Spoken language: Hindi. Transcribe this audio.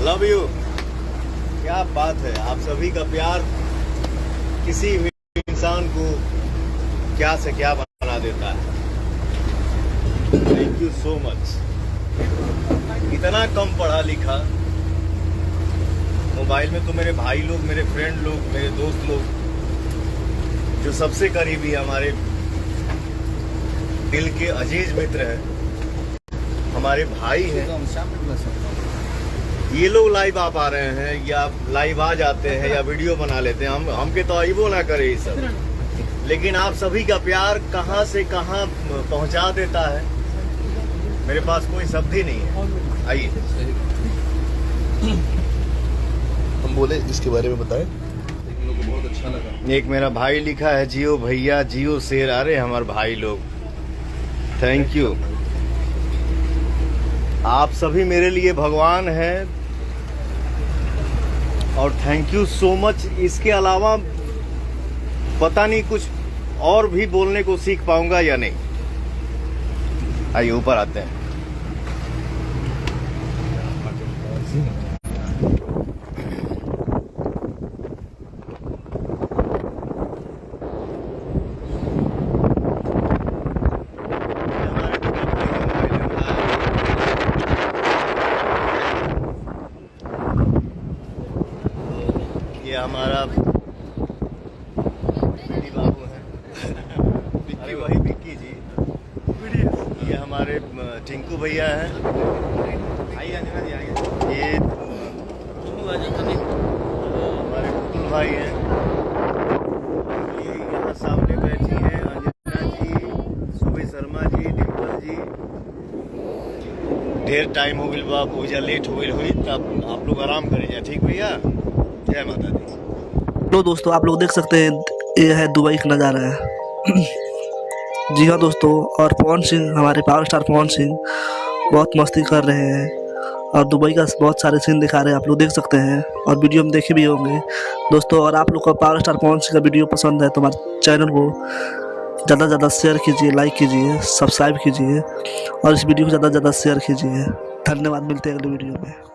Love you. क्या बात है, आप सभी का प्यार किसी भी इंसान को क्या से क्या बना देता है। Thank you so much. इतना कम पढ़ा लिखा, मोबाइल में तो मेरे भाई लोग, मेरे फ्रेंड लोग, मेरे दोस्त लोग जो सबसे करीबी हमारे दिल के अजीज मित्र हैं, हमारे भाई हैं, ये लोग लाइव आ पा रहे हैं या लाइव आ जाते हैं या वीडियो बना लेते हैं। हमके तो आइबो ना करे ये सब, लेकिन आप सभी का प्यार कहां से कहां पहुंचा देता है, मेरे पास कोई शब्द ही नहीं है। आइए हम बोले इसके बारे में बताएं, लेकिन लोगों को बहुत अच्छा लगा। एक मेरा भाई लिखा है, जियो भैया जियो शेर। अरे हमारे भाई लोग, थैंक यू। आप सभी मेरे लिए भगवान हैं और थैंक यू सो मच। इसके अलावा पता नहीं कुछ और भी बोलने को सीख पाऊंगा या नहीं। आइए ऊपर आते हैं। ये हमारा बाबू है, अरे वही विक्की जी। ये हमारे टिंकू भैया हैं, ये हमारे कुतुल भाई हैं, ये यहाँ सामने बैठी हैं अंजना जी, सुबह शर्मा जी, डिम्पल जी। ढेर टाइम हो गया बा, पूजा लेट हो गई हुई, तब आप लोग आराम करें जाए। ठीक भैया, जय माता दी। तो दोस्तों आप लोग देख सकते हैं, ये है दुबई का नज़ारा है। जी हाँ दोस्तों, और पवन सिंह, हमारे पावर स्टार पवन सिंह बहुत मस्ती कर रहे हैं और दुबई का बहुत सारे सीन दिखा रहे हैं, आप लोग देख सकते हैं और वीडियो में देखे भी होंगे दोस्तों। और आप लोग को पावर स्टार पवन सिंह का वीडियो पसंद है तो हमारे चैनल को ज़्यादा से ज़्यादा शेयर कीजिए, लाइक कीजिए, सब्सक्राइब कीजिए और इस वीडियो को ज़्यादा से ज़्यादा शेयर कीजिए। धन्यवाद, मिलते हैं अगले वीडियो में।